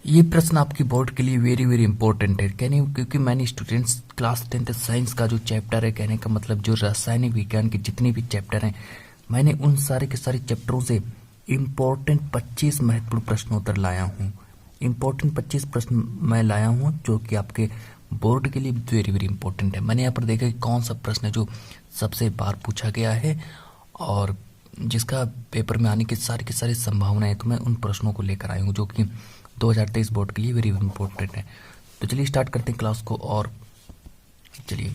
ये प्रश्न आपकी बोर्ड के लिए वेरी वेरी इंपॉर्टेंट है कहने, क्योंकि मैंने स्टूडेंट्स क्लास 10th साइंस का जो चैप्टर है, कहने का मतलब जो रासायनिक विज्ञान के जितने भी चैप्टर हैं, मैंने उन सारे के सारे चैप्टरों से इम्पोर्टेंट 25 महत्वपूर्ण प्रश्नोत्तर लाया हूँ। इम्पोर्टेंट 25 प्रश्न मैं लाया हूँ जो कि आपके बोर्ड के लिए वेरी वेरी इंपॉर्टेंट है। मैंने यहाँ पर देखा कि कौन सा प्रश्न है जो सबसे बार पूछा गया है और जिसका पेपर में आने की सारी संभावना है, तो मैं उन प्रश्नों को लेकर आया हूँ जो कि 2023 बोर्ड के लिए वेरी इंपॉर्टेंट है। तो चलिए स्टार्ट करते हैं क्लास को। और चलिए,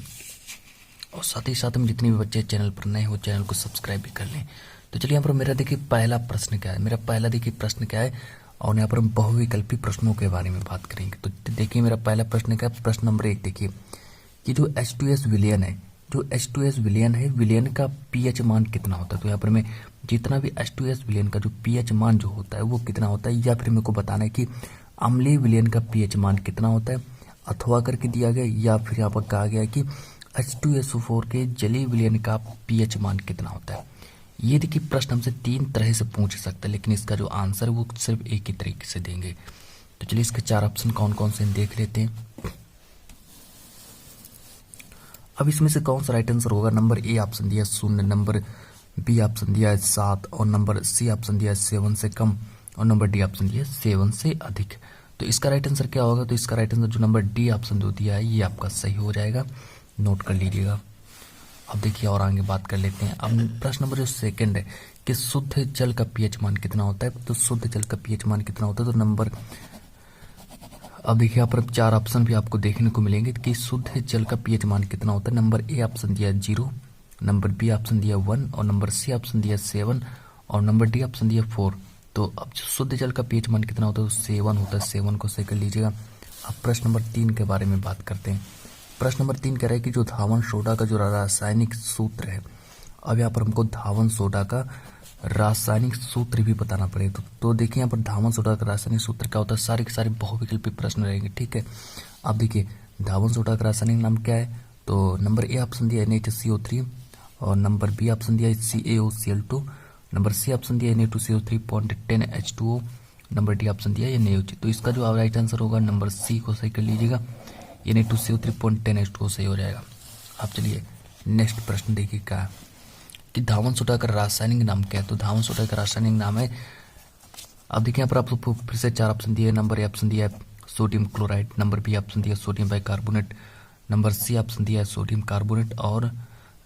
और साथ ही साथ हम जितने भी बच्चे चैनल पर नए हो चैनल को सब्सक्राइब भी कर लें। तो चलिए यहाँ पर मेरा देखिए पहला प्रश्न क्या है, मेरा पहला देखिए प्रश्न क्या है, और यहाँ पर हम बहुविकल्पी प्रश्नों के बारे में बात करेंगे। तो देखिए मेरा पहला प्रश्न क्या है, प्रश्न नंबर 1 देखिए कि जो H2S विलयन है, जो H2S विलयन है, विलयन का pH मान कितना होता है। तो यहाँ पर मैं जितना भी H2S विलयन का जो pH मान जो होता है वो कितना होता है, या फिर मेरे को बताना है कि अम्लीय विलयन का pH मान कितना होता है, अथवा करके दिया गया, या फिर यहाँ पर कहा गया कि H2SO4 के जलीय विलयन का pH मान कितना होता है। ये देखिए प्रश्न हमसे 3 तरह से पूछ सकता है, लेकिन इसका जो आंसर है वो सिर्फ एक ही तरीके से देंगे। तो चलिए इसके 4 ऑप्शन कौन कौन से देख लेते हैं। अब इसमें से कौन सा राइट आंसर होगा। नंबर ए ऑप्शन दिया 0, नंबर बी ऑप्शन दिया है 7, और नंबर सी ऑप्शन दिया है 7 से कम, और नंबर डी ऑप्शन दिया है 7 से अधिक। तो इसका राइट आंसर क्या होगा। तो इसका राइट आंसर जो नंबर डी ऑप्शन जो दिया है ये आपका सही हो जाएगा, नोट कर लीजिएगा। अब देखिए और आगे बात कर लेते हैं। अब प्रश्न नंबर जो सेकंड है कि शुद्ध जल का pH मान कितना होता है। तो शुद्ध जल का pH मान कितना होता है, तो नंबर, अब देखिए यहाँ पर 4 ऑप्शन भी आपको देखने को मिलेंगे कि शुद्ध जल का pH मान कितना होता है। नंबर ए ऑप्शन दिया 0, नंबर बी ऑप्शन दिया 1, और नंबर सी ऑप्शन दिया 7, और नंबर डी ऑप्शन दिया 4। तो अब शुद्ध जल का pH मान कितना होता है, तो 7 होता है, 7 को सही कर लीजिएगा। अब प्रश्न नंबर 3 के बारे में बात करते हैं। प्रश्न नंबर 3 कह रहा है कि जो धावन सोडा का जो रासायनिक सूत्र है, अब यहाँ पर हमको धावन सोडा का रासायनिक सूत्र भी बताना पड़ेगा। तो देखिए यहाँ पर धावन सोडा का रासायनिक सूत्र क्या होता है, सारे के सारे बहुविकल्पी प्रश्न रहेंगे, ठीक है। अब देखिए धावन सोडा का रासायनिक नाम क्या है। तो नंबर ए ऑप्शन दिया NaCO3, और नंबर बी ऑप्शन दिया CaOCl2, नंबर सी ऑप्शन दिया Na2CO3.10H2O, नंबर डी ऑप्शन दिया NaOH। तो इसका जो राइट आंसर होगा नंबर सी को सही कर लीजिएगा, Na2CO3.10H2O सही हो जाएगा। अब चलिए नेक्स्ट प्रश्न देखिए क्या है कि धावन सोडा का रासायनिक नाम क्या है। तो धावन सोडा का रासायनिक नाम है, अब देखिए यहाँ पर आपको फिर से 4 ऑप्शन दिए। नंबर ए ऑप्शन दिया है sodium chloride, number B option दिया sodium bicarbonate, number C option दिया है सोडियम कार्बोनेट, और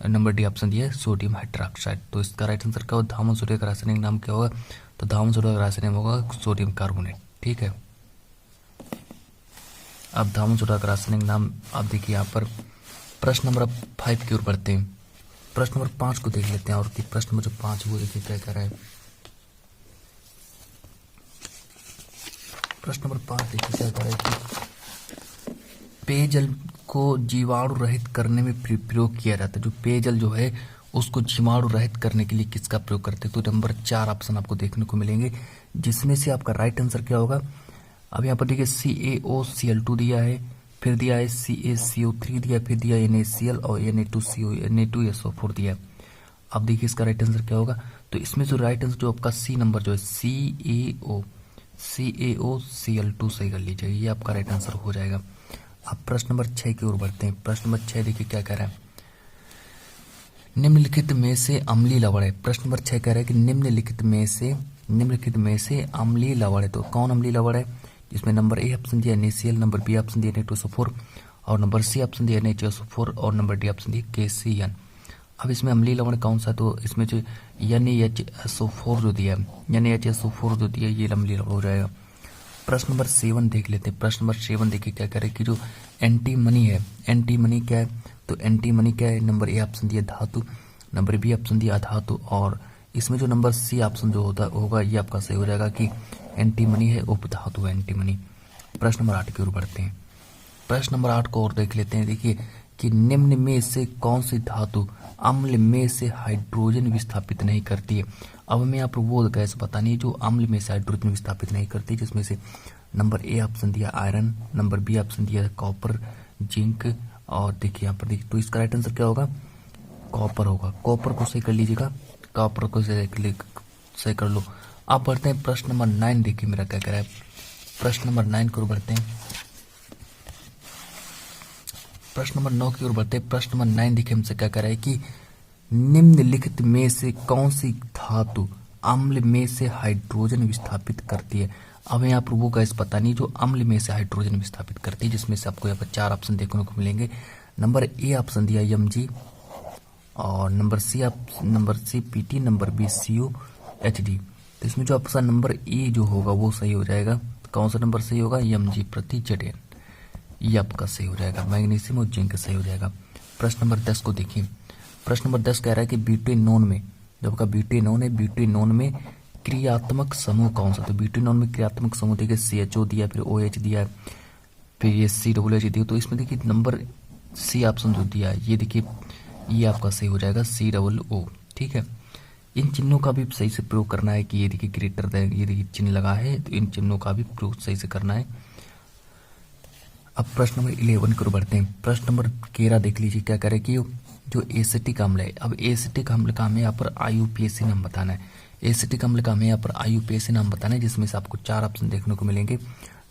नंबर डी ऑप्शन दिया है सोडियम हाइड्रोक्साइड। तो इसका राइट आंसर क्या होगा, धावन सोडा का रासायनिक नाम क्या होगा। तो धावन सोडा का रासायनिक होगा सोडियम कार्बोनेट, ठीक है। अब धावन सोडा का रासायनिक नाम, अब देखिए यहाँ पर प्रश्न नंबर 5 की ओर बढ़ते हैं। प्रश्न नंबर 5 को देख लेते हैं, और प्रश्न नंबर जो 5 वो देखिए क्या कह रहा है। प्रश्न नंबर 5 देखिए क्या कह रहा है कि पेयजल को जीवाणु रहित करने में प्रयोग किया जाता है। जो पेयजल जो है उसको जीवाणु रहित करने के लिए किसका प्रयोग करते हैं। तो नंबर 4 ऑप्शन आपको देखने को मिलेंगे, जिसमें से आपका राइट आंसर क्या होगा। अब यहाँ पर देखिए CaOCl2 दिया है, फिर दिया है CaCO3 दिया, फिर दिया NaCl, और Na2SO4 दिया। अब देखिए इसका राइट आंसर क्या होगा। तो इसमें जो राइट आंसर जो आपका सी नंबर जो है CaOCl2 सही कर लीजिए, ये आपका राइट आंसर हो जाएगा। अब प्रश्न नंबर 6 की ओर बढ़ते हैं। प्रश्न नंबर 6 देखिए क्या कह रहा है, निम्नलिखित में से अम्लीय लवण है। प्रश्न नंबर 6 कह रहा है कि निम्नलिखित में से अम्लीय लवण है। तो कौन अम्लीय लवण है, जिसमें नंबर ए ऑप्शन दिया NaCl, नंबर बी ऑप्शन दिया Na2SO4, और नंबर सी ऑप्शन दिया NaHSO4, और नंबर डी ऑप्शन दिया KCN। अब इसमें अम्लीय लवण कौन सा, तो इसमें जो NaHSO4 जो दिया है, NaHSO4 जो दिया ये अम्लीय लवण हो जाएगा। प्रश्न नंबर 7 देख लेते हैं। प्रश्न नंबर 7 देखिए क्या कह रहे हैं कि जो एंटीमनी है, एंटीमनी क्या है। तो एंटीमनी क्या है, नंबर ए ऑप्शन दिया धातु, नंबर बी ऑप्शन दिया अधातु, और इसमें जो नंबर सी ऑप्शन जो होगा ये आपका सही हो जाएगा कि एंटीमनी है उपधातु है एंटीमनी। प्रश्न नंबर 8 की ओर बढ़ते हैं। प्रश्न नंबर 8 को और देख लेते हैं। देखिए कि निम्न में से कौन सी धातु अम्ल में से हाइड्रोजन विस्थापित नहीं करती है। अब हमें यहाँ पर वो गैस बतानी है जो अम्ल में से हाइड्रोजन विस्थापित नहीं करती, जिसमें से नंबर ए ऑप्शन दिया आयरन, नंबर बी ऑप्शन दिया कॉपर, जिंक, और देखिए यहाँ पर देखिए तो इसका राइट आंसर क्या होगा, कॉपर होगा। कॉपर को सही कर लीजिएगा, कॉपर को सही कर लो। अब बढ़ते हैं प्रश्न नंबर 9 देखिए मेरा क्या कह रहा है। प्रश्न नंबर 9 की ओर बढ़ते हैं। प्रश्न नंबर 9 की ओर बढ़ते हैं। प्रश्न नंबर 9 देखिए हमसे क्या कह रहा है कि निम्नलिखित में से कौन सी धातु अम्ल में से हाइड्रोजन विस्थापित करती है। अब यहाँ पर वो गैस पता नहीं जो अम्ल में से हाइड्रोजन विस्थापित करती है, जिसमें से आपको यहाँ पर 4 ऑप्शन देखने को मिलेंगे। नंबर ए ऑप्शन दिया Mg, और number C Pt, number B COHD। तो इसमें जो ऑप्शन नंबर ए जो होगा वो सही हो जाएगा। तो कौन सा नंबर सही होगा? Mg प्रति Zn, ये आपका सही हो जाएगा। मैग्नीशियम और जिंक सही हो जाएगा। प्रश्न नंबर 10 को देखिए। प्रश्न नंबर 10 कह रहा है कि ब्यूटेनोन में, जो आपका ब्यूटेनोन है, ब्यूटेनोन में क्रियात्मक समूह कौन सा? तो ब्यूटेनोन में क्रियात्मक समूह देखिए CHO दिया, फिर OH दिया है, फिर ये COOH दिया। तो इसमें देखिए नंबर सी ऑप्शन जो दिया है ये देखिए, ये आपका सही हो जाएगा COO। ठीक है, इन चिन्हों का भी सही से प्रयोग करना है कि ये देखिए ग्रेटर देन, ये देखिए चिन्ह लगा है, तो इन चिन्हों का भी प्रयोग सही से करना है। अब प्रश्न नंबर 11 की ओर बढ़ते हैं। प्रश्न नंबर 11 देख लीजिए क्या कह रहे हैं कि जो एसिटिक अम्ल है, अब एसिटिक अम्ल का हमें यहाँ पर IUPAC नाम बताना है। एसिटिक अम्ल का हमें यहाँ पर IUPAC नाम बताना है, जिसमें से आपको 4 ऑप्शन देखने को मिलेंगे।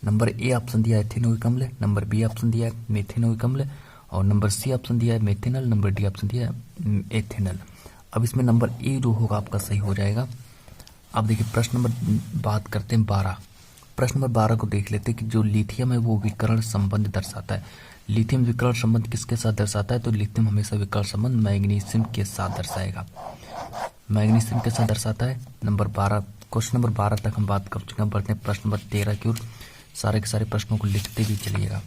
नंबर ए ऑप्शन दिया है एथेनोइक अम्ल, नंबर बी ऑप्शन दिया है मेथेनोइक अम्ल, और नंबर सी ऑप्शन दिया है मेथेनल, नंबर डी ऑप्शन दिया है एथेनल। अब इसमें नंबर ए जो होगा आपका सही हो जाएगा। अब देखिए प्रश्न नंबर बात करते हैं 12। प्रश्न नंबर 12 को देख लेते हैं कि जो लिथियम है वो विकर्ण संबंध दर्शाता है। लिथियम विकर्ण संबंध किसके साथ दर्शाता है? तो लिथियम हमेशा विकर्ण संबंध मैग्नीशियम के साथ दर्शाएगा। मैग्नीशियम के साथ दर्शाता है। नंबर 12, क्वेश्चन नंबर 12 तक हम बात कर चुके हैं। बढ़ते हैं प्रश्न नंबर 13 की ओर। सारे के सारे प्रश्नों को लिखते भी चलिएगा।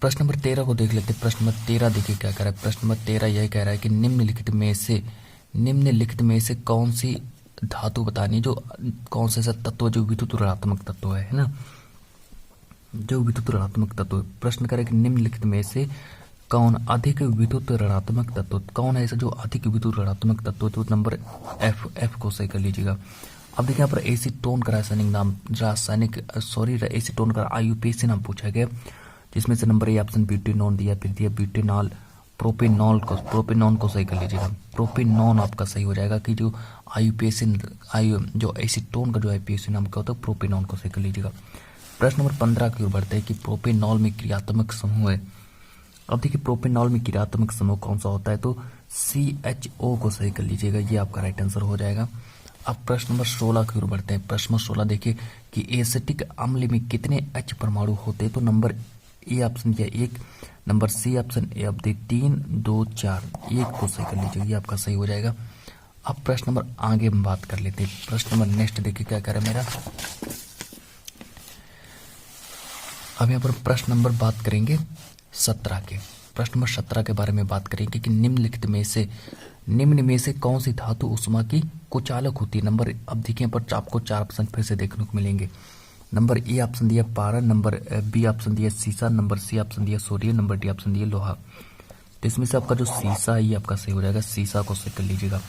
प्रश्न नंबर 13 को देख लेते हैं। प्रश्न नंबर 13 देखिए क्या कह रहा है। प्रश्न नंबर 13 यह कह रहा है कि निम्नलिखित में से कौन सी धातु बतानी, जो कौन से तत्व जो विद्युत ऋणात्मक तत्व है ना, जो विद्युत ऋणात्मक तत्व। प्रश्न करें कि निम्नलिखित में से कौन अधिक विद्युत ऋणात्मक तत्व, कौन है ऐसा जो अधिक विद्युत ऋणात्मक तत्व? तो नंबर एफ को सही कर लीजिएगा। अब देखिए यहाँ पर एसीटोन का एसीटोन का IUPAC नाम पूछा गया, जिसमें से नंबर ए ऑप्शन ब्यूटेनॉन दिया, फिर दिया ब्यूटेनॉल, प्रोपेनॉन को सही कर लीजिएगा। प्रोपेनॉन आपका सही हो जाएगा कि जो जो एसीटोन का जो IUPAC नाम का होता है प्रोपेनॉन को सही कर लीजिएगा। प्रश्न नंबर 15 की ओर बढ़ते हैं कि प्रोपेनॉल में क्रियात्मक समूह है। अब देखिए प्रोपेनॉल में क्रियात्मक समूह कौन सा होता है? तो CHO को सही कर लीजिएगा, ये आपका राइट आंसर हो जाएगा। अब प्रश्न नंबर 16 की ओर बढ़ते हैं। प्रश्न नंबर 16 देखिए कि एसिटिक अम्ल में कितने H परमाणु होते हैं? तो नंबर ए ऑप्शन दिया 1, नंबर सी ऑप्शन ए अब देखिए 3, 2, 4, 1 को सही कर लीजिए, ये आपका सही हो जाएगा। अब प्रश्न नंबर आगे हम बात कर लेते हैं। प्रश्न नंबर नेक्स्ट देखिए क्या कह रहा है मेरा। अब यहाँ पर प्रश्न नंबर बात करेंगे 17 के। प्रश्न नंबर 17 के बारे में बात करेंगे कि निम्न में से कौन सी धातु उष्मा की कुचालक होती है? नंबर अब देखिए पर आपको 4 ऑप्शन फिर से देखने को मिलेंगे। नंबर ए ऑप्शन दिया पारा, नंबर बी ऑप्शन दिया सीसा, नंबर सी ऑप्शन दिया सोडियम, नंबर डी ऑप्शन दिया लोहा। तो इसमें से आपका जो सीसा है ये आपका सही हो जाएगा, सीसा को सही कर लीजिएगा।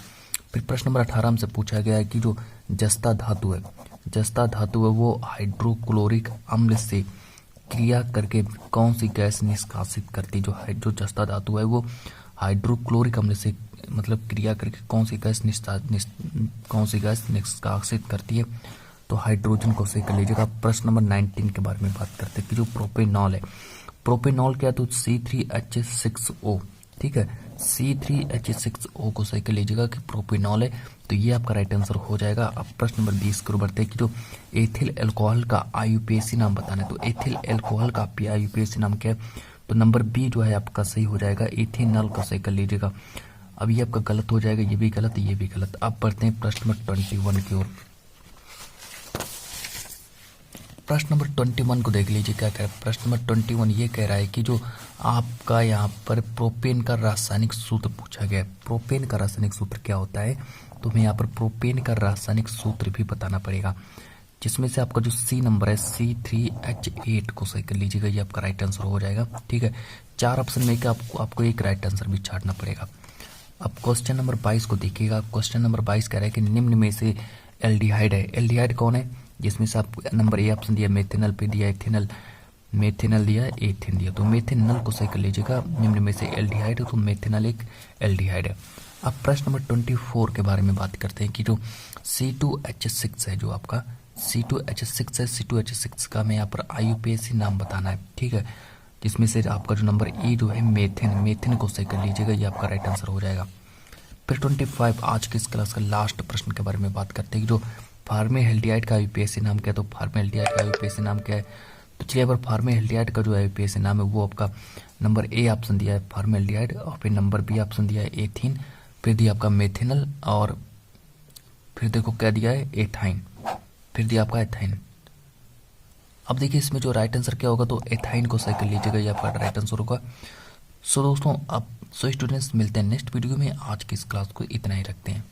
फिर प्रश्न नंबर 18 हमसे पूछा गया है कि जो जस्ता धातु है वो हाइड्रोक्लोरिक अम्ल से क्रिया करके कौन सी गैस निष्कासित करती है? जो जस्ता धातु है वो हाइड्रोक्लोरिक अम्ल से मतलब क्रिया करके कौन सी गैस निष्कासित करती है? तो हाइड्रोजन को सही कर लीजिएगा। प्रश्न नंबर 19 के बारे में बात करते हैं कि जो प्रोपेनॉल है, प्रोपेनॉल क्या है? तो C3H6O, ठीक है, C3H6O को सही कर लीजिएगा कि प्रोपेनॉल है, तो ये आपका राइट आंसर हो जाएगा। अब प्रश्न नंबर 20 की ओर बढ़ते हैं कि जो एथिल अल्कोहल का IUPAC नाम बताना है। तो एथिल अल्कोहल का IUPAC नाम क्या है? तो नंबर बी जो है आपका सही हो जाएगा, एथेनॉल को सही कर लीजिएगा। अब ये आपका गलत हो जाएगा, ये भी गलत, ये भी गलत। अब बढ़ते हैं प्रश्न नंबर 21 की ओर। प्रश्न नंबर 21 को देख लीजिए क्या कह रहा है। प्रश्न नंबर 21 ये कह रहा है कि जो आपका यहाँ पर प्रोपेन का रासायनिक सूत्र पूछा गया है। प्रोपेन का रासायनिक सूत्र क्या होता है? तो हमें यहाँ पर प्रोपेन का रासायनिक सूत्र भी बताना पड़ेगा, जिसमें से आपका जो सी नंबर है C3H8 को सही कर लीजिएगा, ये आपका राइट आंसर हो जाएगा। ठीक है, 4 ऑप्शन में कि आपको एक राइट आंसर भी छाटना पड़ेगा। अब क्वेश्चन नंबर 22 को देखिएगा। क्वेश्चन नंबर 22 कह रहा है कि निम्न में से एल्डिहाइड है। एल्डिहाइड कौन है? जिसमें से आप नंबर ए ऑप्शन दिया मेथेनल, पे दिया एथेनल, मेथेनल दिया, एथेन दिया, तो मेथेनल को सही कर लीजिएगा। निम्न में से एल्डिहाइड है तो मेथेनल एक एल्डिहाइड है। अब प्रश्न नंबर 24 के बारे में बात करते हैं कि जो C2H6 है, जो आपका C2H6 है, C2H6 का हमें यहाँ पर IUPAC नाम बताना है, ठीक है, जिसमें से आपका जो नंबर E जो है मेथिन को सही कर लीजिएगा, ये आपका राइट आंसर हो जाएगा। फिर 25 आज के इस क्लास का लास्ट प्रश्न के बारे में बात करते हैं कि जो फार्मेल्डिहाइड का IUPAC नाम क्या है। तो फार्मेल्डिहाइड का IUPAC नाम क्या है, तो चलिए अगर फार्मेल्डिहाइड का जो IUPAC नाम है वो आपका नंबर ए ऑप्शन दिया है फार्मेल्डिहाइड, और फिर नंबर बी ऑप्शन दिया है एथीन, फिर दिया आपका मेथिनल, और फिर देखो क्या दिया है एथाइन, फिर दिया आपका एथाइन। अब देखिए इसमें जो राइट आंसर क्या होगा, तो एथाइन को सही कर लीजिएगा, ये आपका राइट आंसर होगा। सो दोस्तों अब स्टूडेंट्स मिलते हैं नेक्स्ट वीडियो में। आज की इस क्लास को इतना ही रखते हैं।